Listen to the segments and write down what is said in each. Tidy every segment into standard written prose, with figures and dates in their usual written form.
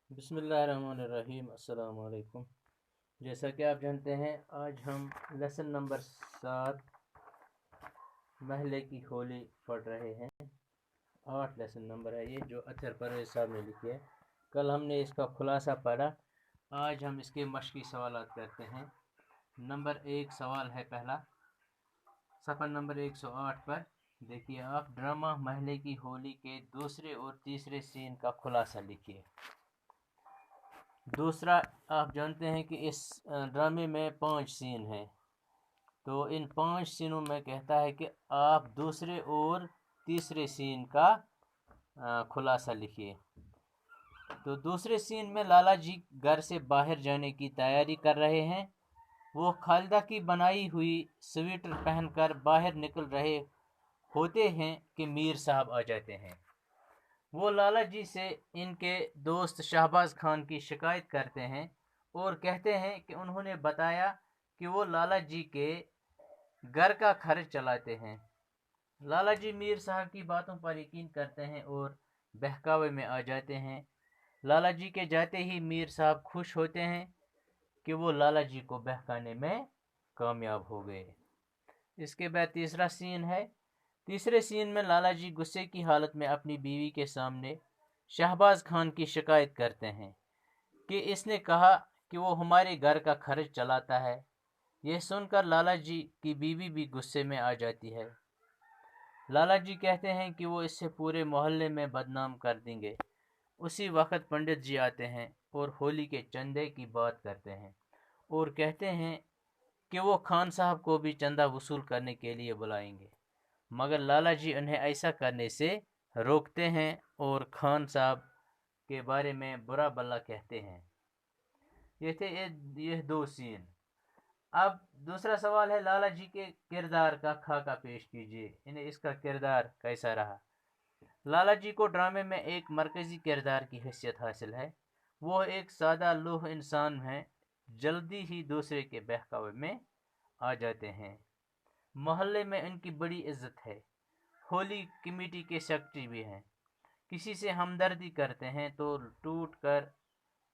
बिस्मिल्लाहिर्रहमानिर्रहीम। अस्सलाम वालेकुम। जैसा कि आप जानते हैं, आज हम लेसन नंबर 7 महल्ले की होली पढ़ रहे हैं। 8 लेसन नंबर है ये, जो अतहर परवेज साहब ने लिखी है। कल हमने इसका खुलासा पढ़ा। आज हम इसके मश्की सवालात करते हैं। नंबर 1 सवाल है पहला, सफ़र नंबर 108 पर देखिए आप। ड्रामा महल्ले की होली के दूसरे और तीसरे सीन का खुलासा लिखिए। दूसरा, आप जानते हैं कि इस ड्रामे में 5 सीन हैं, तो इन 5 सीनों में कहता है कि आप दूसरे और तीसरे सीन का खुलासा लिखिए। तो दूसरे सीन में लाला जी घर से बाहर जाने की तैयारी कर रहे हैं। वो खालिदा की बनाई हुई स्वेटर पहनकर बाहर निकल रहे होते हैं कि मीर साहब आ जाते हैं। वो लाला जी से इनके दोस्त शहबाज खान की शिकायत करते हैं और कहते हैं कि उन्होंने बताया कि वो लाला जी के घर का खर्च चलाते हैं। लाला जी मीर साहब की बातों पर यकीन करते हैं और बहकावे में आ जाते हैं। लाला जी के जाते ही मीर साहब खुश होते हैं कि वो लाला जी को बहकाने में कामयाब हो गए। इसके बाद तीसरा सीन है। तीसरे सीन में लाला जी गुस्से की हालत में अपनी बीवी के सामने शहबाज खान की शिकायत करते हैं कि इसने कहा कि वो हमारे घर का खर्च चलाता है। यह सुनकर लाला जी की बीवी भी गुस्से में आ जाती है। लाला जी कहते हैं कि वो इससे पूरे मोहल्ले में बदनाम कर देंगे। उसी वक्त पंडित जी आते हैं और होली के चंदे की बात करते हैं और कहते हैं कि वो खान साहब को भी चंदा वसूल करने के लिए बुलाएंगे, मगर लाला जी उन्हें ऐसा करने से रोकते हैं और खान साहब के बारे में बुरा भला कहते हैं। ये थे ये 2 सीन। अब दूसरा सवाल है, लाला जी के किरदार का खाका पेश कीजिए। इन्हें इसका किरदार कैसा रहा। लाला जी को ड्रामे में एक मरकजी किरदार की हैसियत हासिल है। वो एक सादा लूह इंसान हैं, जल्दी ही दूसरे के बहकावे में आ जाते हैं। मोहल्ले में इनकी बड़ी इज्जत है। होली कमेटी के सेक्रेटरी भी हैं। किसी से हमदर्दी करते हैं तो टूट कर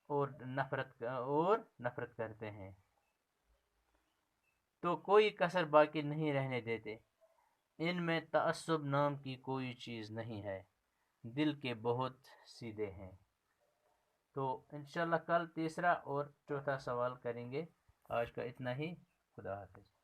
और नफरत करते हैं, तो कोई कसर बाकी नहीं रहने देते। इनमें तअस्सुब नाम की कोई चीज़ नहीं है। दिल के बहुत सीधे हैं। तो इंशाल्लाह कल तीसरा और चौथा सवाल करेंगे। आज का इतना ही। खुदा हाफिज।